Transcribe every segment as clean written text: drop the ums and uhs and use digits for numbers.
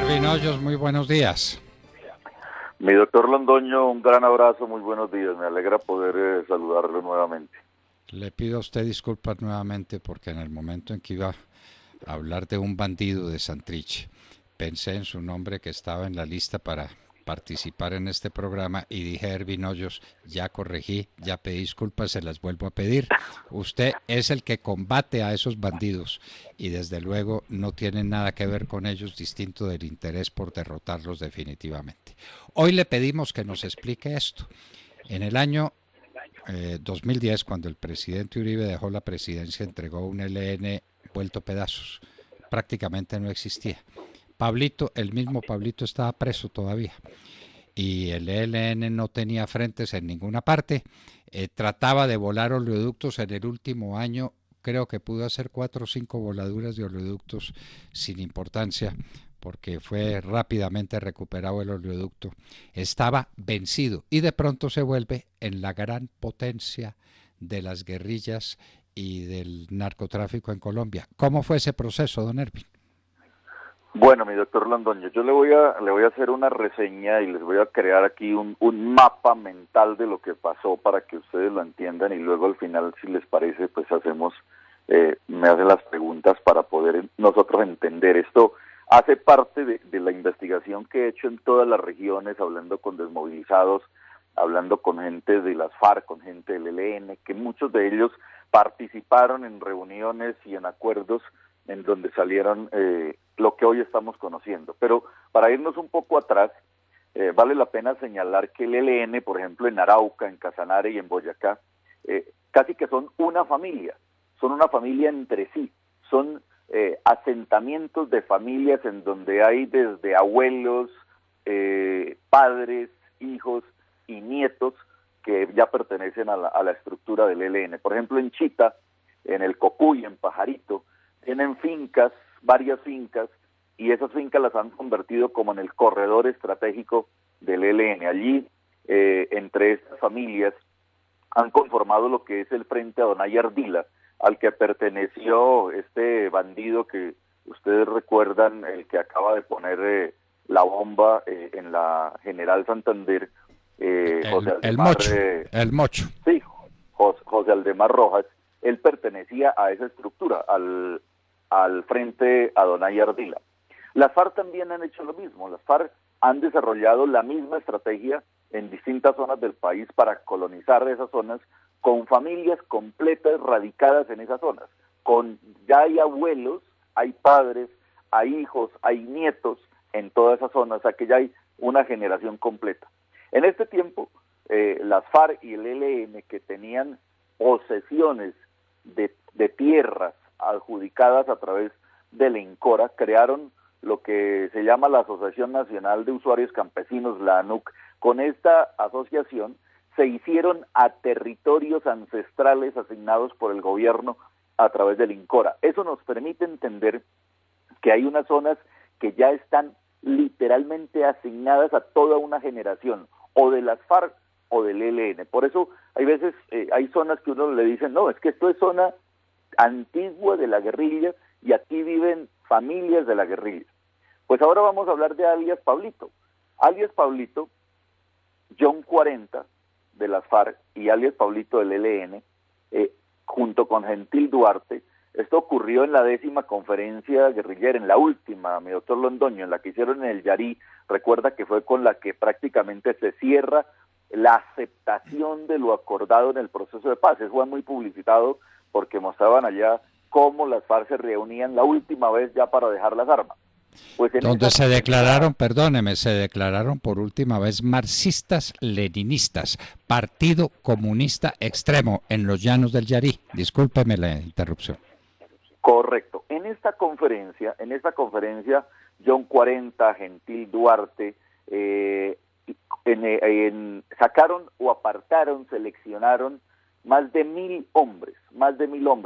Ervin Hoyos, muy buenos días. Mi doctor Londoño, un gran abrazo, muy buenos días. Me alegra poder saludarlo nuevamente. Le pido a usted disculpas nuevamente porque en el momento en que iba a hablar de un bandido de Santrich, pensé en su nombre que estaba en la lista para participar en este programa y dije, Ervin Hoyos, ya corregí, ya pedí disculpas, se las vuelvo a pedir. Usted es el que combate a esos bandidos y desde luego no tiene nada que ver con ellos distinto del interés por derrotarlos definitivamente. Hoy le pedimos que nos explique esto. En el año 2010, cuando el presidente Uribe dejó la presidencia, entregó un ELN vuelto pedazos. Prácticamente no existía. Pablito, el mismo Pablito estaba preso todavía y el ELN no tenía frentes en ninguna parte. Trataba de volar oleoductos en el último año. Creo que pudo hacer 4 o 5 voladuras de oleoductos sin importancia porque fue rápidamente recuperado el oleoducto. Estaba vencido y de pronto se vuelve en la gran potencia de las guerrillas y del narcotráfico en Colombia. ¿Cómo fue ese proceso, don Ervin? Bueno, mi doctor Londoño, yo le voy a hacer una reseña y les voy a crear aquí un mapa mental de lo que pasó para que ustedes lo entiendan y luego al final, si les parece, pues me hacen las preguntas para poder nosotros entender esto. Hace parte de la investigación que he hecho en todas las regiones, hablando con desmovilizados, hablando con gente de las FARC, con gente del ELN, que muchos de ellos participaron en reuniones y en acuerdos en donde salieron lo que hoy estamos conociendo. Pero para irnos un poco atrás, vale la pena señalar que el ELN, por ejemplo, en Arauca, en Casanare y en Boyacá, casi que son una familia entre sí, son asentamientos de familias en donde hay desde abuelos, padres, hijos y nietos que ya pertenecen a la estructura del ELN. Por ejemplo, en Chita, en el Cocuy, en Pajarito, tienen fincas, varias fincas, y esas fincas las han convertido como en el corredor estratégico del ELN. Allí, entre estas familias, han conformado lo que es el Frente Adonai Ardila, al que perteneció este bandido que ustedes recuerdan, el que acaba de poner la bomba en la General Santander, José Aldemar, el Mocho. Sí, José Aldemar Rojas. Él pertenecía a esa estructura, al Frente Adonai Ardila. Las FARC también han hecho lo mismo. Las FARC han desarrollado la misma estrategia en distintas zonas del país para colonizar esas zonas con familias completas radicadas en esas zonas. Ya hay abuelos, hay padres, hay hijos, hay nietos en todas esas zonas, o sea que ya hay una generación completa. En este tiempo, las FARC y el ELN, que tenían posesiones de tierras adjudicadas a través del ENCORA, crearon lo que se llama la Asociación Nacional de Usuarios Campesinos, la ANUC. Con esta asociación se hicieron a territorios ancestrales asignados por el gobierno a través del INCORA. Eso nos permite entender que hay unas zonas que ya están literalmente asignadas a toda una generación, o de las FARC o del ELN. Por eso hay veces, hay zonas que uno le dice, no, es que esto es zona antigua de la guerrilla y aquí viven familias de la guerrilla. Pues ahora vamos a hablar de alias Pablito. Alias Pablito, John 40 de las FARC y alias Pablito del ELN, junto con Gentil Duarte. Esto ocurrió en la 10ª conferencia guerrillera, en la última, mi doctor Londoño, en la que hicieron en el Yarí. Recuerda que fue con la que prácticamente se cierra la aceptación de lo acordado en el proceso de paz. Eso fue muy publicitado porque mostraban allá cómo las FARC se reunían la última vez ya para dejar las armas. Pues donde se declararon, perdóneme, se declararon por última vez marxistas-leninistas, Partido Comunista Extremo, en los llanos del Yarí. Discúlpeme la interrupción. Correcto. En esta conferencia, John 40, Gentil Duarte, sacaron o apartaron, seleccionaron más de 1.000 hombres,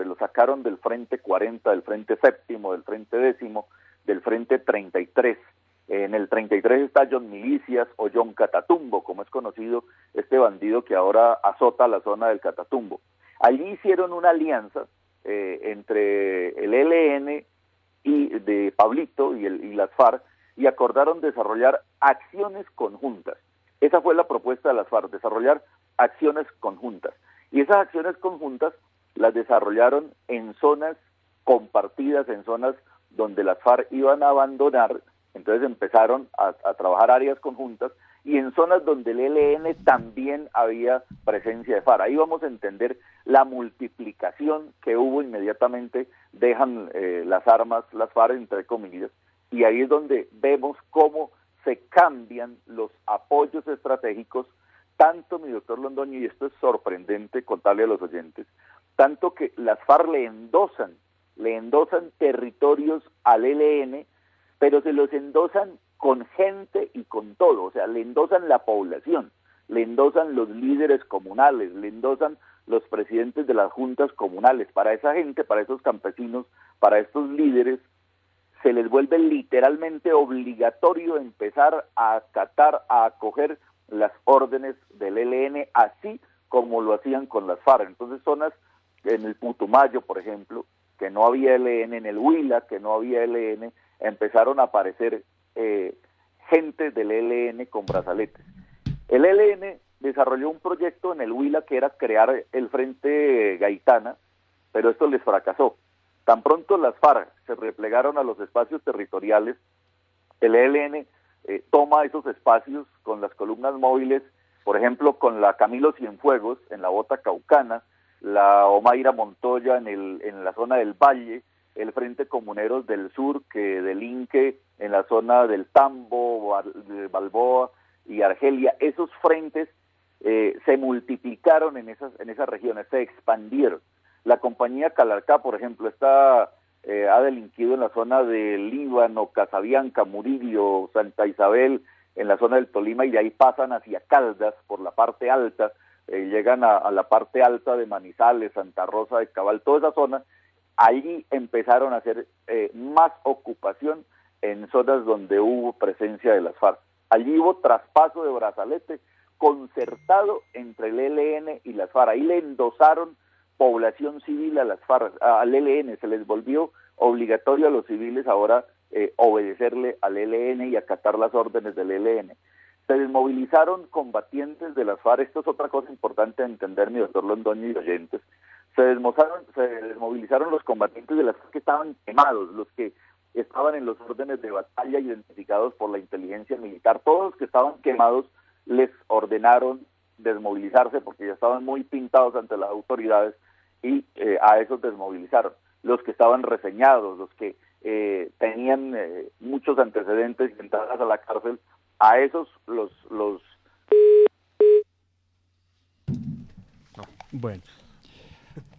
los sacaron del Frente 40, del Frente Séptimo, del Frente Décimo, del Frente 33. En el 33 está John Milicias o John Catatumbo, como es conocido este bandido que ahora azota la zona del Catatumbo. Allí hicieron una alianza entre el ELN y de Pablito y las FARC, y acordaron desarrollar acciones conjuntas. Esa fue la propuesta de las FARC, desarrollar acciones conjuntas. Y esas acciones conjuntas las desarrollaron en zonas compartidas, en zonas donde las FARC iban a abandonar, entonces empezaron a trabajar áreas conjuntas, y en zonas donde el ELN también había presencia de FARC. Ahí vamos a entender la multiplicación que hubo inmediatamente, dejan las armas, las FARC, entre comillas, y ahí es donde vemos cómo se cambian los apoyos estratégicos, tanto, mi doctor Londoño, y esto es sorprendente contarle a los oyentes, tanto que las FARC le endosan territorios al ELN, pero se los endosan con gente y con todo, o sea, le endosan la población, le endosan los líderes comunales, le endosan los presidentes de las juntas comunales. Para esa gente, para esos campesinos, para estos líderes, se les vuelve literalmente obligatorio empezar a acatar, a acoger las órdenes del ELN, así como lo hacían con las FARC. Entonces, zonas en el Putumayo, por ejemplo, que no había ELN, en el Huila, que no había ELN, empezaron a aparecer gente del ELN con brazaletes. El ELN desarrolló un proyecto en el Huila que era crear el Frente Gaitana, pero esto les fracasó. Tan pronto las FARC se replegaron a los espacios territoriales, el ELN toma esos espacios con las columnas móviles, por ejemplo, con la Camilo Cienfuegos en la Bota Caucana, la Omaira Montoya en la zona del Valle, el Frente Comuneros del Sur que delinque en la zona del Tambo, de Balboa y Argelia. Esos frentes se multiplicaron en esas regiones, se expandieron. La compañía Calarcá, por ejemplo, ha delinquido en la zona de Líbano, Casabianca, Murillo, Santa Isabel, en la zona del Tolima, y de ahí pasan hacia Caldas por la parte alta, llegan a la parte alta de Manizales, Santa Rosa de Cabal, toda esa zona. Allí empezaron a hacer más ocupación en zonas donde hubo presencia de las FARC. Allí hubo traspaso de brazalete concertado entre el ELN y las FARC. Ahí le endosaron población civil a las FARC, al ELN, se les volvió obligatorio a los civiles ahora obedecerle al ELN y acatar las órdenes del ELN. Se desmovilizaron combatientes de las FARC, esto es otra cosa importante de entender, mi doctor Londoño y oyentes. Se desmovilizaron los combatientes de las FARC que estaban quemados, los que estaban en los órdenes de batalla identificados por la inteligencia militar. Todos los que estaban quemados les ordenaron desmovilizarse porque ya estaban muy pintados ante las autoridades, y a esos desmovilizaron. Los que estaban reseñados, los que tenían muchos antecedentes y entradas a la cárcel, a esos los... Bueno.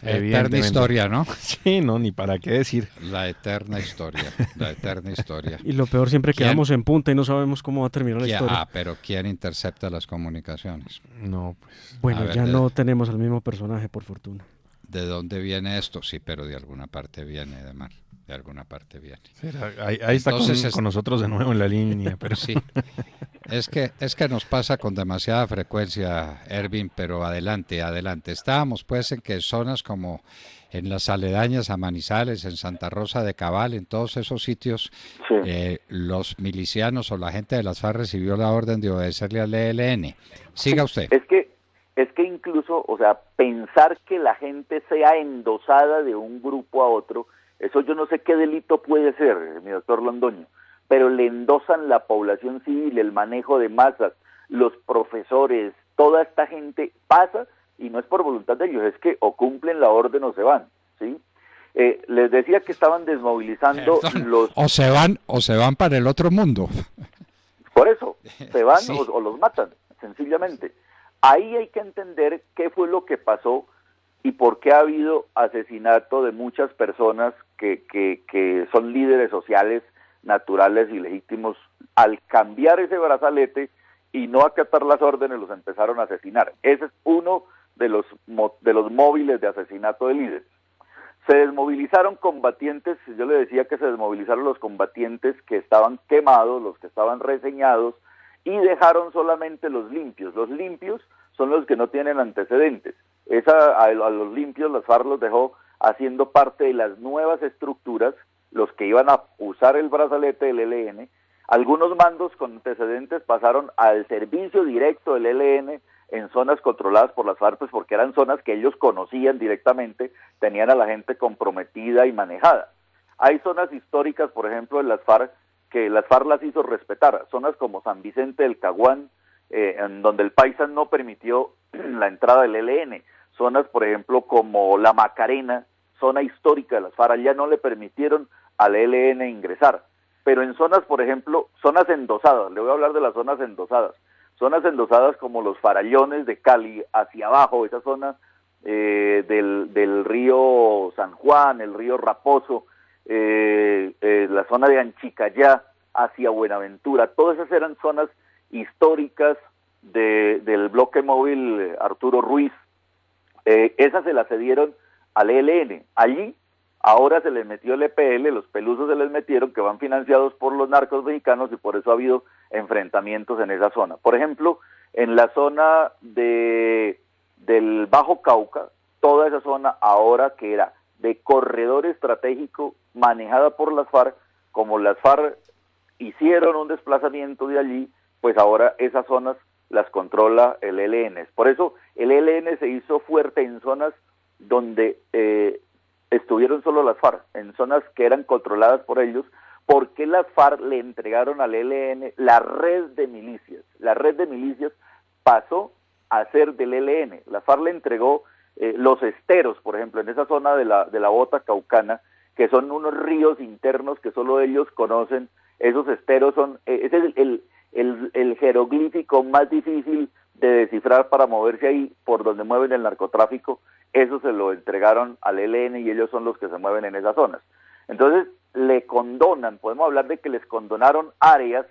Eterna historia, ¿no? Sí, no, ni para qué decir. La eterna historia, la eterna historia. Y lo peor, siempre quedamos en punta y no sabemos cómo va a terminar la historia. Pero ¿quién intercepta las comunicaciones? No, pues... Bueno, ya no tenemos al mismo personaje, por fortuna. ¿De dónde viene esto? Sí, pero de alguna parte viene, de mar. De alguna parte viene. Ahí está. Entonces, con nosotros de nuevo en la línea. Pero sí. Es que nos pasa con demasiada frecuencia, Erwin, pero adelante. Estábamos pues en que zonas como en las aledañas a Manizales, en Santa Rosa de Cabal, en todos esos sitios, sí. Los milicianos o la gente de las FARC recibió la orden de obedecerle al ELN. Siga usted. Es que incluso, o sea, pensar que la gente sea endosada de un grupo a otro, eso yo no sé qué delito puede ser, mi doctor Londoño, pero le endosan la población civil, el manejo de masas, los profesores, toda esta gente pasa, y no es por voluntad de ellos, es que o cumplen la orden o se van, ¿sí? Les decía que estaban desmovilizando los... O se van para el otro mundo. Por eso, se van sí. o los matan, sencillamente. Ahí hay que entender qué fue lo que pasó y por qué ha habido asesinato de muchas personas que son líderes sociales naturales y legítimos. Al cambiar ese brazalete y no acatar las órdenes, los empezaron a asesinar. Ese es uno de los móviles de asesinato de líderes. Se desmovilizaron combatientes, yo le decía que se desmovilizaron los combatientes que estaban quemados, los que estaban reseñados, y dejaron solamente los limpios. Los limpios son los que no tienen antecedentes. A los limpios las FARC los dejó haciendo parte de las nuevas estructuras, los que iban a usar el brazalete del ELN, Algunos mandos con antecedentes pasaron al servicio directo del ELN en zonas controladas por las FARC, pues porque eran zonas que ellos conocían directamente, tenían a la gente comprometida y manejada. Hay zonas históricas, por ejemplo, en las FARC, que las FARC las hizo respetar, zonas como San Vicente del Caguán, en donde el Paisa no permitió la entrada del ELN, zonas, por ejemplo, como La Macarena, zona histórica de las FARC, ya no le permitieron al ELN ingresar, pero en zonas, por ejemplo, zonas endosadas, le voy a hablar de las zonas endosadas como los Farallones de Cali, hacia abajo, esa zona del río San Juan, el río Raposo, la zona de Anchicayá, hacia Buenaventura, todas esas eran zonas históricas del bloque móvil Arturo Ruiz, esas se las cedieron al ELN. Allí ahora se les metió el EPL, los pelusos se les metieron, que van financiados por los narcos mexicanos, y por eso ha habido enfrentamientos en esa zona. Por ejemplo, en la zona del Bajo Cauca, toda esa zona ahora que era de corredor estratégico manejada por las FARC, como las FARC hicieron un desplazamiento de allí, pues ahora esas zonas las controla el ELN. Por eso el ELN se hizo fuerte en zonas donde estuvieron solo las FARC, en zonas que eran controladas por ellos, porque las FARC le entregaron al ELN la red de milicias. La red de milicias pasó a ser del ELN. La FARC le entregó los esteros, por ejemplo, en esa zona de la Bota Caucana, que son unos ríos internos que solo ellos conocen. Esos esteros son, ese es el jeroglífico más difícil de descifrar para moverse ahí, por donde mueven el narcotráfico. Eso se lo entregaron al ELN y ellos son los que se mueven en esas zonas. Entonces, le condonan, podemos hablar de que les condonaron áreas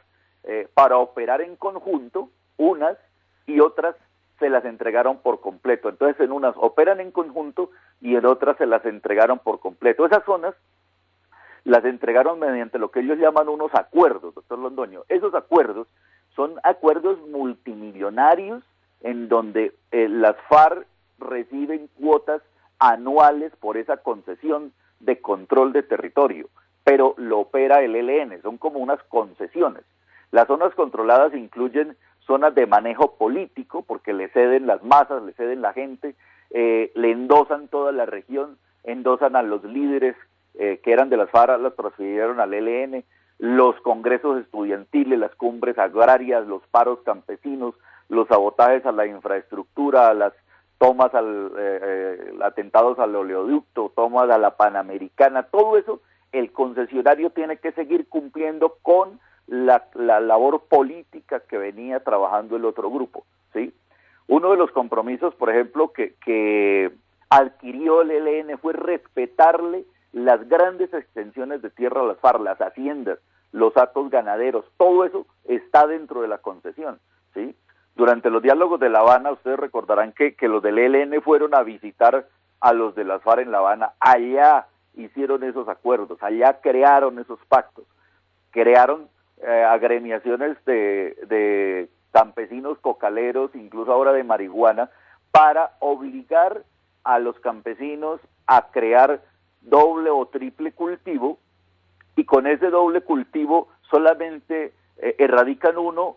para operar en conjunto, unas, y otras se las entregaron por completo. Entonces, en unas operan en conjunto y en otras se las entregaron por completo. Esas zonas las entregaron mediante lo que ellos llaman unos acuerdos, doctor Londoño. Esos acuerdos son acuerdos multimillonarios en donde las FARC reciben cuotas anuales por esa concesión de control de territorio, pero lo opera el ELN, son como unas concesiones. Las zonas controladas incluyen zonas de manejo político, porque le ceden las masas, le ceden la gente, le endosan toda la región, endosan a los líderes que eran de las FARC, las transfirieron al ELN, los congresos estudiantiles, las cumbres agrarias, los paros campesinos, los sabotajes a la infraestructura, las tomas atentados al oleoducto, tomas a la Panamericana, todo eso el concesionario tiene que seguir cumpliendo con la labor política que venía trabajando el otro grupo, ¿sí? Uno de los compromisos, por ejemplo, que adquirió el ELN fue respetarle las grandes extensiones de tierra a las FARC, las haciendas, los hatos ganaderos, todo eso está dentro de la concesión, ¿sí? Durante los diálogos de La Habana, ustedes recordarán que los del ELN fueron a visitar a los de las FARC en La Habana, allá hicieron esos acuerdos, allá crearon esos pactos, crearon agremiaciones de campesinos cocaleros, incluso ahora de marihuana, para obligar a los campesinos a crear doble o triple cultivo, y con ese doble cultivo solamente erradican uno,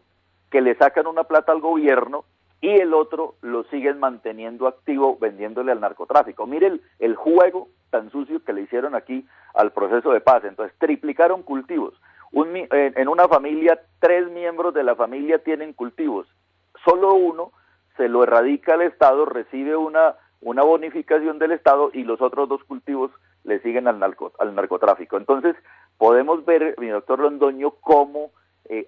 que le sacan una plata al gobierno, y el otro lo siguen manteniendo activo vendiéndole al narcotráfico. Mire el juego tan sucio que le hicieron aquí al proceso de paz. Entonces triplicaron cultivos. En una familia, 3 miembros de la familia tienen cultivos, solo uno se lo erradica al Estado, recibe una bonificación del Estado, y los otros 2 cultivos le siguen al narcotráfico. Entonces podemos ver, mi doctor Londoño, cómo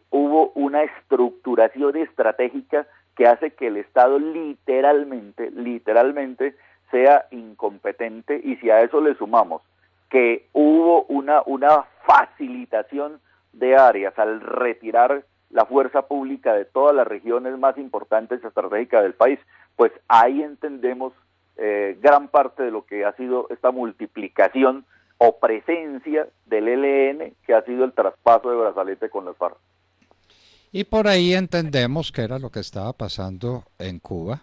hubo una estructuración estratégica que hace que el Estado literalmente sea incompetente, y si a eso le sumamos que hubo una facilitación de áreas al retirar la fuerza pública de todas las regiones más importantes y estratégicas del país, pues ahí entendemos gran parte de lo que ha sido esta multiplicación o presencia del ELN, que ha sido el traspaso de brazalete con las FARC. Y por ahí entendemos que era lo que estaba pasando en Cuba,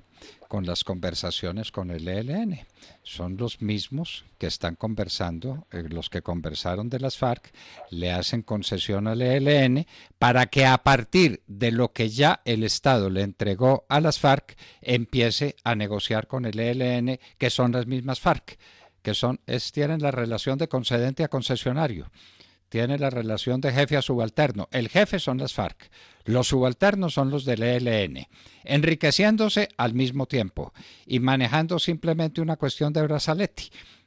con las conversaciones con el ELN. Son los mismos que están conversando, los que conversaron de las FARC, le hacen concesión al ELN para que a partir de lo que ya el Estado le entregó a las FARC, empiece a negociar con el ELN, que son las mismas FARC, que tienen la relación de concedente a concesionario. Tiene la relación de jefe a subalterno. El jefe son las FARC, los subalternos son los del ELN, enriqueciéndose al mismo tiempo y manejando simplemente una cuestión de brazalete.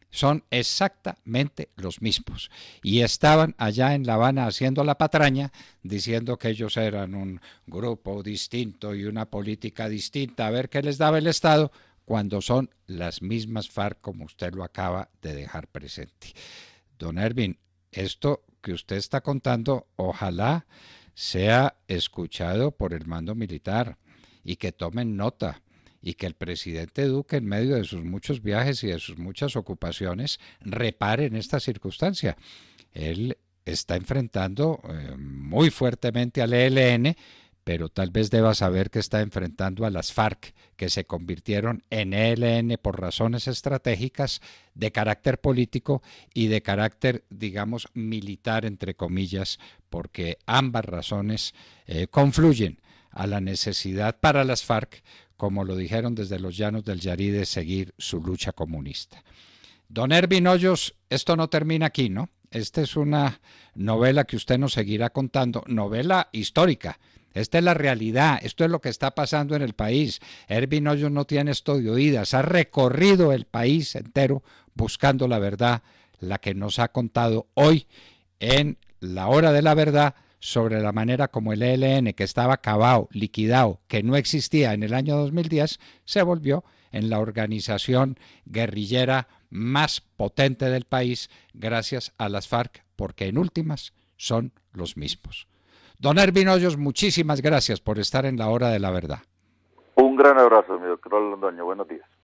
Son exactamente los mismos. Y estaban allá en La Habana haciendo la patraña, diciendo que ellos eran un grupo distinto y una política distinta, a ver qué les daba el Estado, cuando son las mismas FARC, como usted lo acaba de dejar presente. Don Ervin, esto que usted está contando, ojalá sea escuchado por el mando militar y que tomen nota y que el presidente Duque, en medio de sus muchos viajes y de sus muchas ocupaciones, repare en esta circunstancia. Él está enfrentando muy fuertemente al ELN, pero tal vez deba saber que está enfrentando a las FARC, que se convirtieron en ELN por razones estratégicas de carácter político y de carácter, digamos, militar, entre comillas, porque ambas razones confluyen a la necesidad para las FARC, como lo dijeron desde los llanos del Yarí, de seguir su lucha comunista. Don Ervin Hoyos, esto no termina aquí, ¿no? Esta es una novela que usted nos seguirá contando, novela histórica. Esta es la realidad, esto es lo que está pasando en el país. Ervin Hoyos no tiene esto de oídas, ha recorrido el país entero buscando la verdad, la que nos ha contado hoy en La Hora de la Verdad, sobre la manera como el ELN, que estaba acabado, liquidado, que no existía en el año 2010, se volvió en la organización guerrillera más potente del país, gracias a las FARC, porque en últimas son los mismos. Don Ervin Hoyos, muchísimas gracias por estar en La Hora de la Verdad. Un gran abrazo, mi doctor Londoño. Buenos días.